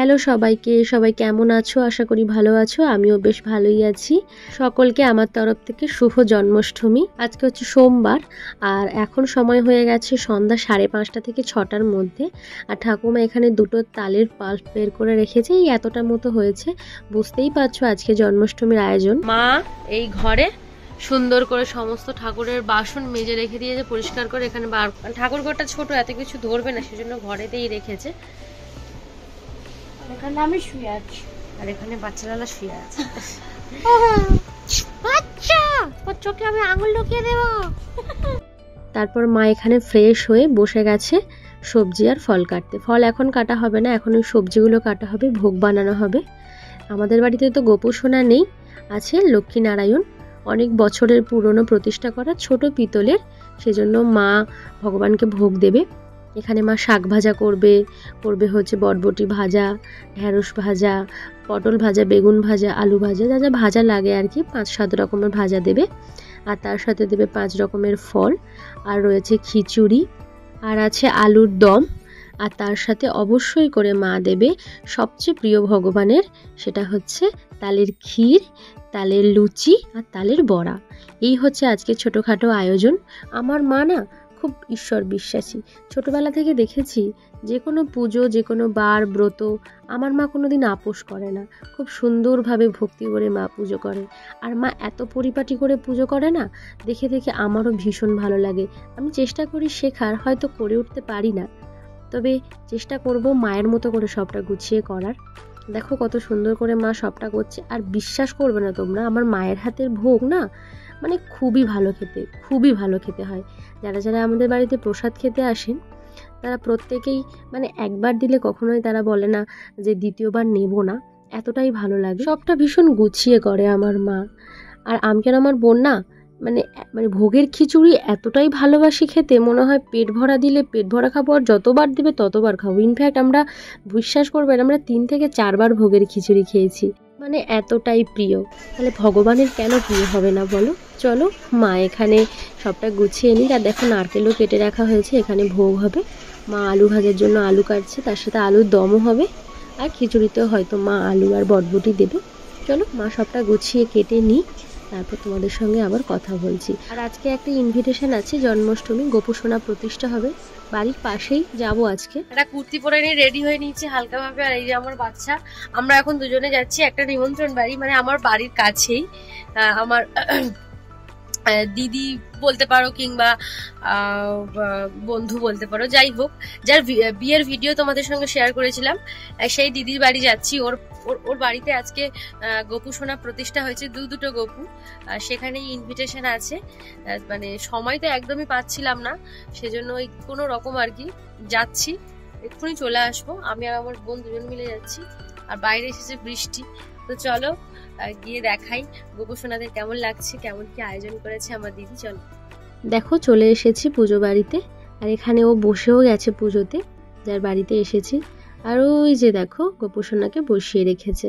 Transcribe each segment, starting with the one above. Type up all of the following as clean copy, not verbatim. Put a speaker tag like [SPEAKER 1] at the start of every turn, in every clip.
[SPEAKER 1] Hello সবাইকে, সবাই কেমন আছো? আশা করি ভালো আছো। আমিও বেশ ভালোই আছি। সকলকে আমার তরফ থেকে শুভ জন্মাষ্টমী। আজকে হচ্ছে সোমবার, আর এখন সময় হয়ে গেছে সন্ধ্যা 5:30 থেকে 6টার মধ্যে। আর ঠাকুমা এখানে দুটো তালের পাল্প বের করে রেখেছে, এই এতটা মতো হয়েছে। বুঝতেই পারছো আজকে জন্মাষ্টমীর আয়োজন। মা এই ঘরে সুন্দর করে সমস্ত ঠাকুরের বাসন মেজে রেখে দিয়েছে পরিষ্কার করে। এখানে ঠাকুর ঘরটা ছোট, এত কিছু ধরবে না, সেজন্য ঘরেতেই রেখেছে।
[SPEAKER 2] এখানে আমি শুয়ে আছি,
[SPEAKER 1] আর এখানে বাচ্চারা শুয়ে আছে। বাচ্চা, তোর চোখে আমি আঙুল ঢুকিয়ে দেব। তারপর মা এখানে ফ্রেশ হয়ে বসে গেছে সবজি আর ফল কাটতে। ফল এখন কাটা হবে না, এখন ওই সবজিগুলো কাটা হবে, ভোগ বানানো হবে। আমাদের বাড়িতে তো গোপু সোনা নেই, আছে লক্ষ্মীনারায়ণ, অনেক বছরের পুরনো প্রতিষ্ঠা করা ছোট পিতলের। সেজন্য মা ভগবানকে ভোগ দেবে। এখানে মা শাক ভাজা করবে হচ্ছে বটবটি ভাজা, ঢেঁড়স ভাজা, পটল ভাজা, বেগুন ভাজা, আলু ভাজা, যা যা ভাজা লাগে আর কি 5-7 রকমের ভাজা দেবে। আর তার সাথে দেবে 5 রকমের ফল, আর রয়েছে খিচুড়ি, আর আছে আলুর দম। আর তার সাথে অবশ্যই করে মা দেবে সবচেয়ে প্রিয় ভগবানের, সেটা হচ্ছে তালের ক্ষীর, তালের লুচি আর তালের বড়া। এই হচ্ছে আজকে ছোটোখাটো আয়োজন। আমার মা না খুব ঈশ্বর বিশ্বাসী। ছোটবেলা থেকে দেখেছি যে কোনো পুজো, যে কোনো বার ব্রত, আমার মা কোনোদিন আপোষ করে না। খুব সুন্দরভাবে ভক্তি করে মা পুজো করে। আর মা এত পরিপাটি করে পুজো করে না, দেখে দেখে আমারও ভীষণ ভালো লাগে। আমি চেষ্টা করি শেখার, হয়তো করে উঠতে পারি না, তবে চেষ্টা করব মায়ের মতো করে সবটা গুছিয়ে করার। দেখো কত সুন্দর করে মা সবটা করছে। আর বিশ্বাস করবে না তোমরা, আমার মায়ের হাতের ভোগ না মানে খুবই ভালো খেতে, খুবই ভালো খেতে হয়। যারা যারা আমাদের বাড়িতে প্রসাদ খেতে আসেন, তারা প্রত্যেকেই মানে একবার দিলে কখনোই তারা বলে না যে দ্বিতীয়বার নেব না, এতটাই ভালো লাগে। সবটা ভীষণ গুছিয়ে করে আমার মা। আর আমি আর আমার বোন না মানে মানে ভোগের খিচুড়ি এতটাই ভালোবাসি খেতে, মনে হয় পেট ভরা দিলে পেট ভরা খাবো, আর যতবার দেবে ততবার খাবো। ইনফ্যাক্ট আমরা, বিশ্বাস করবেন, আমরা 3 থেকে 4 বার ভোগের খিচুড়ি খেয়েছি, মানে এতটাই প্রিয়। তাহলে ভগবানের কেন প্রিয় হবে না বলো? চলো মা এখানে সবটা গুছিয়ে নিই। আর দেখো নারকেলও কেটে রাখা হয়েছে, এখানে ভোগ হবে। মা আলু ভাজার জন্য আলু কাটছে, তার সাথে আলুর দমও হবে। আর খিচুড়িতেও হয়তো মা আলু আর বটবটি দেবে। চলো মা সবটা গুছিয়ে কেটে নিই, তারপর তোমাদের সঙ্গে আবার কথা বলছি। আর আজকে একটা ইনভিটেশন আছে, জন্মাষ্টমী, গোপু সোনা প্রতিষ্ঠা হবে বাড়ির পাশেই, যাব আজকে। একটা কুর্তি পরে নিয়ে রেডি হয়ে নিয়েছি হালকাভাবে। আর এই যে আমার বাচ্চা, আমরা এখন দুজনে যাচ্ছি একটা নিমন্ত্রণ বাড়ি, মানে আমার বাড়ির কাছেই। আমার দিদি বলতে পারো, কিংবা বন্ধু বলতে পারো, যাই হোক, যার বিয়ের ভিডিও তোমাদের সঙ্গে শেয়ার করেছিলাম, সেই দিদির বাড়ি যাচ্ছি। ওর বাড়িতে আজকে গোপু সোনা প্রতিষ্ঠা হয়েছে, দুটো গোপু। সেখানেই ইনভিটেশন আছে। মানে সময় তো একদমই পাচ্ছিলাম না, সেজন্য ওই কোনো রকম আর কি যাচ্ছি। এক্ষুনি চলে আসবো, আমি আর আমার বোন দুজন মিলে যাচ্ছি। আর বাইরে এসেছে বৃষ্টি, তো চলো গিয়ে দেখাই গোপু সোনাদের কেমন লাগছে, কেমন কি আয়োজন করেছে আমার দিদি। চলো দেখো, চলে এসেছি পুজো বাড়িতে। আর এখানে ও বসেও গেছে পুজোতে, যার বাড়িতে এসেছি। আর ওই যে দেখো গোপু সোনাকে বসিয়ে রেখেছে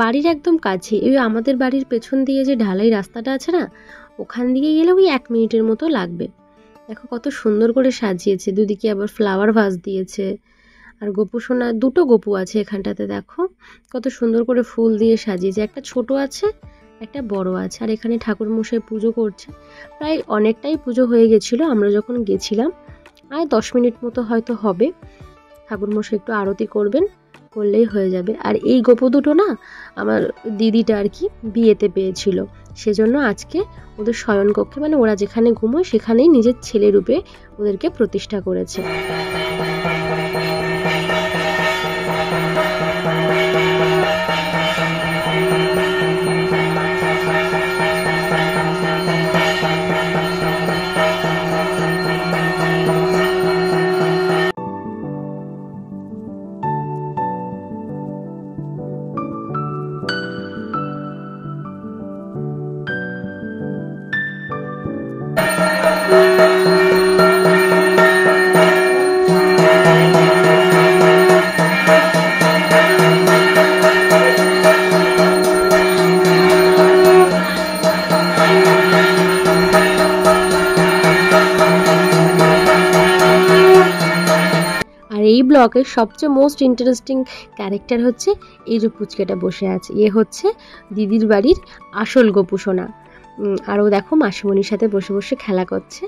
[SPEAKER 1] বাড়ির একদম কাছে। ওই আমাদের বাড়ির পেছন দিয়ে যে ঢালাই রাস্তাটা আছে না, ওখান দিয়ে গেলে ওই 1 মিনিটের মতো লাগবে। দেখো কত সুন্দর করে সাজিয়েছে, দুদিকে আবার ফ্লাওয়ার ভাস দিয়েছে। আর গোপু সোনা, 2টো গোপু আছে এখানটাতে, দেখো কত সুন্দর করে ফুল দিয়ে সাজিয়েছে। একটা ছোট আছে, একটা বড় আছে। আর এখানে ঠাকুর মশাই পুজো করছে। প্রায় অনেকটাই পুজো হয়ে গেছিল আমরা যখন গেছিলাম, আর 10 মিনিট মতো হয়তো হবে। ঠাকুর মশাই একটু আরতি করবেন, করলেই হয়ে যাবে। আর এই গোপু দুটো না আমার দিদিটা আর কি বিয়েতে পেয়েছিল, সেজন্য আজকে ওদের শয়নকক্ষে, মানে ওরা যেখানে ঘুমোয় সেখানেই নিজের ছেলে রূপে ওদেরকে প্রতিষ্ঠা করেছে। ব্লগের সবচেয়ে মোস্ট ইন্টারেস্টিং ক্যারেক্টার হচ্ছে এই যে পুচকেটা বসে আছে, এ হচ্ছে দিদির বাড়ির আসল গোপু সোনা। আর ও দেখো মাসিমণির সাথে বসে বসে খেলা করছে।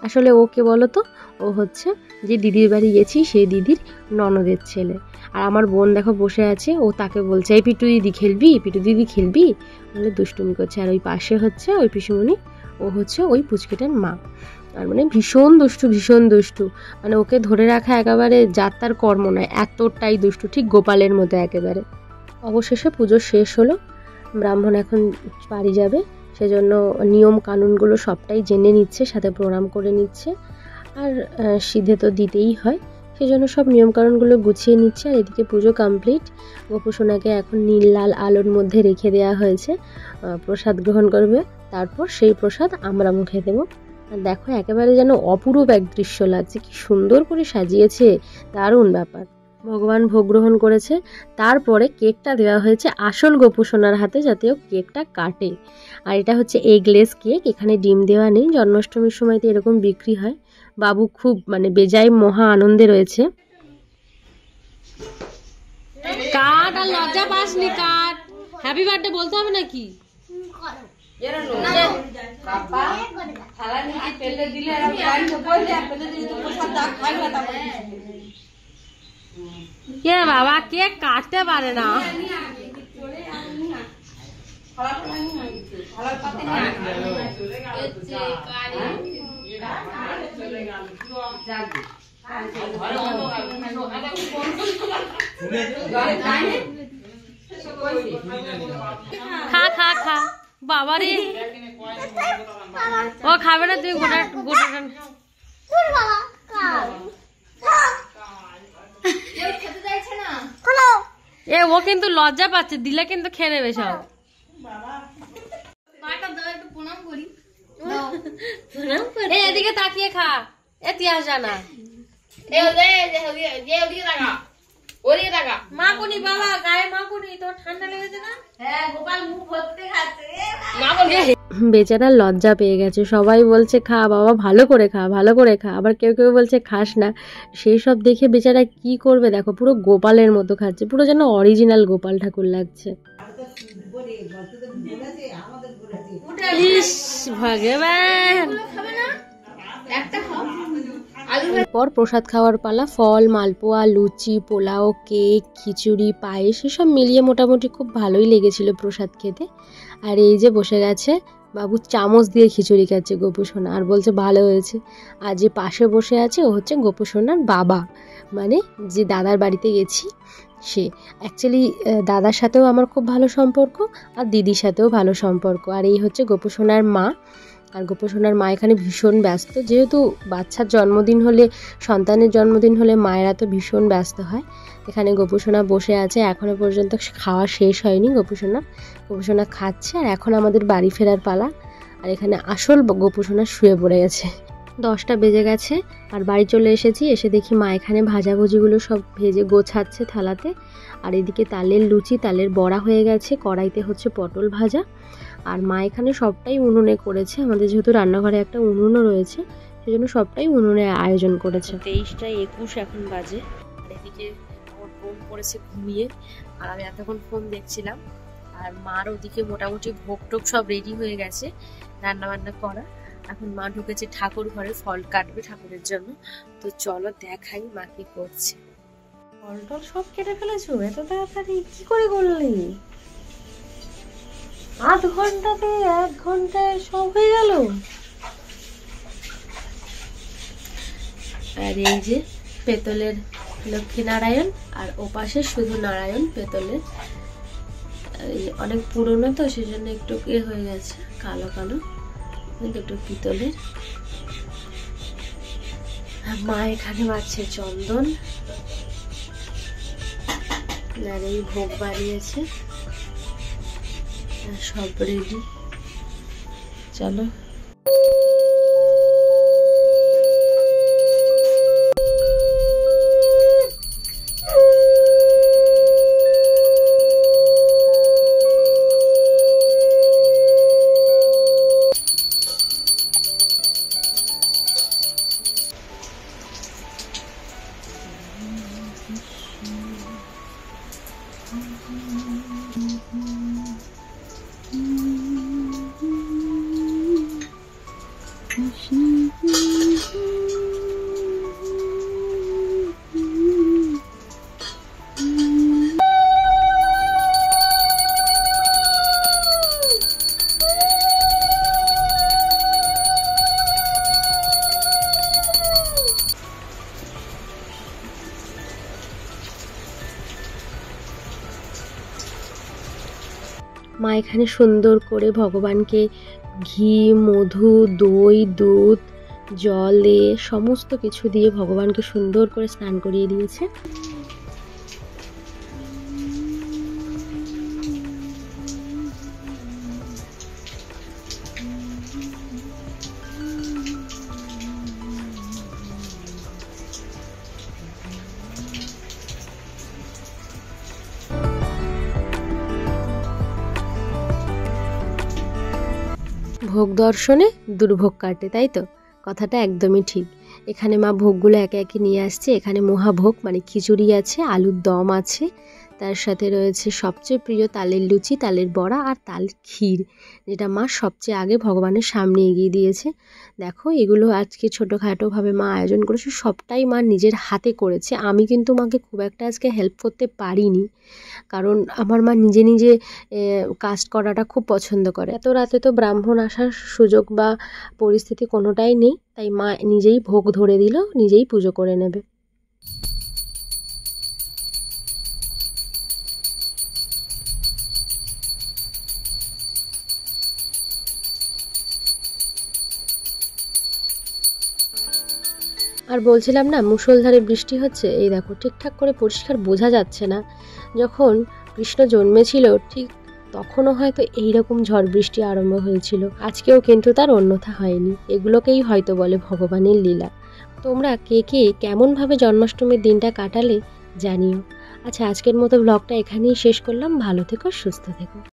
[SPEAKER 1] আসলে ও কে বলো তো, ও হচ্ছে যে দিদির বাড়ি গেছি সেই দিদির ননদের ছেলে। আর আমার বোন দেখো বসে আছে, ও তাকে বলছে এই পিটু দিদি খেলবি, পিটু দিদি খেলবি বলে দুষ্টুমি করছে। আর ওই পাশে হচ্ছে ওই পিসুমণি, ও হচ্ছে ওই পুচকিটার মা। আর মানে ভীষণ দুষ্টু, ভীষণ দুষ্টু, মানে ওকে ধরে রাখা একেবারে যাত্রার কর্ম নয়, এতটাই দুষ্টু, ঠিক গোপালের মতো একেবারে। অবশেষে পুজো শেষ হলো, ব্রাহ্মণ এখন বাড়ি যাবে, সেজন্য নিয়ম কানুনগুলো সবটাই জেনে নিচ্ছে, সাথে প্রণাম করে নিচ্ছে। আর সিধে তো দিতেই হয়, সেজন্য সব নিয়মকানুনগুলো গুছিয়ে নিচ্ছে। আর এদিকে পুজো কমপ্লিট, গোপু সোনাকে এখন নীল লাল আলোর মধ্যে রেখে দেওয়া হয়েছে, প্রসাদ গ্রহণ করবে, তারপর সেই প্রসাদ আমরা মুখে দেবো। আর দেখো একেবারে যেন অপূর্ব এক দৃশ্য লাগছে, কি সুন্দর করে সাজিয়েছে, দারুণ ব্যাপার। ভগবান ভোগ গ্রহণ করেছে, তারপরে কেকটা দেওয়া হয়েছে আসল গোপু সোনার হাতে, যাতে ও কেকটা কাটে। আর এটা হচ্ছে এগলেস কেক, এখানে ডিম দেওয়া নেই, জন্মাষ্টমীর সময় তো এরকম বিক্রি হয়। বাবু খুব মানে বেজায় মহা আনন্দে রয়েছে। কাট, আর লজ্জা পাসনি, কাট। হ্যাপি বার্থডে বলতে হবে নাকি? কে বাবা কেক কাটতে পারে না। খা খা খা বাবা রে, ও খাবে না, তুমি গোটা গোটা এ, ও কিন্তু লজ্জা পাচ্ছে, দিলে কিন্তু খেয়ে নেবে সব। এদিকে তাকিয়ে খা, ইতিহাস জানা। মা কোনি বাবা গায়ে, মা কোনি, তোর ঠান্ডা লেগেছে না? বেচারা লজ্জা পেয়ে গেছে, সবাই বলছে খা বাবা, ভালো করে খা, ভালো করে খা, আবার কেউ কেউ বলছে খাস না। সেই সব দেখে বেচারা কি করবে, দেখো পুরো গোপালের মতো খাচ্ছে, পুরো যেন অরিজিনাল গোপাল ঠাকুর লাগছে। ইস ভগবান। পর প্রসাদ খাওয়ার পালা, ফল, মালপোয়া, লুচি, পোলাও, কেক, খিচুড়ি, পায়েস এসব মিলিয়ে মোটামুটি খুব ভালোই লেগেছিল প্রসাদ খেতে। আর এই যে বসে গেছে বাবু, চামচ দিয়ে খিচুড়ি খাচ্ছে গোপু সোনা, আর বলছে ভালো হয়েছে। আর যে পাশে বসে আছে ও হচ্ছে গোপু সোনার বাবা, মানে যে দাদার বাড়িতে গেছি সে। অ্যাকচুয়ালি দাদার সাথেও আমার খুব ভালো সম্পর্ক, আর দিদির সাথেও ভালো সম্পর্ক। আর এই হচ্ছে গোপু সোনার মা। আর গোপু সোনার মা এখানে ভীষণ ব্যস্ত, যেহেতু বাচ্চার জন্মদিন হলে, সন্তানের জন্মদিন হলে মায়েরা তো ভীষণ ব্যস্ত হয়। এখানে গোপু সোনা বসে আছে, এখনো পর্যন্ত খাওয়া শেষ হয়নি গোপু সোনা। গোপু সোনা খাচ্ছে, আর এখন আমাদের বাড়ি ফেরার পালা। আর এখানে আসল গোপু সোনা শুয়ে পড়ে গেছে। 10টা বেজে গেছে, আর বাড়ি চলে এসেছি। এসে দেখি মা এখানে ভাজাভুজিগুলো সব ভেজে গোছাচ্ছে থালাতে। আর এদিকে তালের লুচি, তালের বড়া হয়ে গেছে, কড়াইতে হচ্ছে পটল ভাজা। আর মা এখানে সবটাই উনুনে করেছে, আমাদের যেহেতু রান্নাঘরে একটা উনুনও রয়েছে, সেজন্য সবটাই উনুনে আয়োজন করেছে। 23টা 21 এখন বাজে। আর এদিকে আমার বোন পড়েছে ঘুমিয়ে, আর আমি এতক্ষণ ফোন দেখছিলাম। আর মার ওদিকে মোটামুটি ভোগ টোগ সব রেডি হয়ে গেছে, রান্না বান্না করা। এখন মা ঢুকেছে ঠাকুর ঘরে, ফল কাটবে ঠাকুরের জন্য। তো চলো দেখাই মা কি করছে। ফল টল সব কেটে ফেলেছো এত তাড়াতাড়ি, কি করে করলি? আধ ঘন্টাতে 1 ঘন্টায় সব হয়ে গেল। আর এই যে পেতলের লক্ষ্মীনারায়ণ, আর ওপাশে শুধু নারায়ণ পেতলের। অনেক পুরনো তো সেজন্য একটু হয়ে গেছে, কালো কালো, দুটো পিতলের। মা এখানে বাড়ছে চন্দন, আর এই ভোগ বানিয়েছে, সব রেডি। চলো এখানে সুন্দর করে ভগবানকে ঘি, মধু, দই, দুধ, জলে সমস্ত কিছু দিয়ে ভগবানকে সুন্দর করে স্নান করিয়ে দিয়েছে। ভোগ দর্শনে দুর্ভোগ কাটে, তাই তো? কথাটা একদমই ঠিক। এখানে মা ভোগগুলো একে একে নিয়ে আসছে। এখানে মহাভোগ মানে খিচুড়ি আছে, আলুর দম আছে, তার সাথে রয়েছে সবচেয়ে প্রিয় তালের লুচি, তালের বড়া আর তাল ক্ষীর, যেটা মা সবচেয়ে আগে ভগবানের সামনে এগিয়ে দিয়েছে। দেখো এগুলো আজকে ছোটোখাটোভাবে মা আয়োজন করেছে, সবটাই মা নিজের হাতে করেছে। আমি কিন্তু মাকে খুব একটা আজকে হেল্প করতে পারিনি, কারণ আমার মা নিজে নিজে কাজ করাটা খুব পছন্দ করে। এত রাতে তো ব্রাহ্মণ আসার সুযোগ বা পরিস্থিতি কোনোটাই নেই, তাই মা নিজেই ভোগ ধরে দিল, নিজেই পুজো করে নেবে। আর বলছিলাম না মুষলধারে বৃষ্টি হচ্ছে, এই দেখো ঠিকঠাক করে পরিষ্কার বোঝা যাচ্ছে না। যখন কৃষ্ণ জন্মেছিল ঠিক তখনও হয়তো এইরকম ঝড় বৃষ্টি আরম্ভ হয়েছিল, আজকেও কিন্তু তার অন্যথা হয়নি। এগুলোকেই হয়তো বলে ভগবানের লীলা। তোমরা কে কে কেমনভাবে জন্মাষ্টমীর দিনটা কাটালে জানিও। আচ্ছা, আজকের মতো ব্লগটা এখানেই শেষ করলাম। ভালো থেকো, সুস্থ থেকো।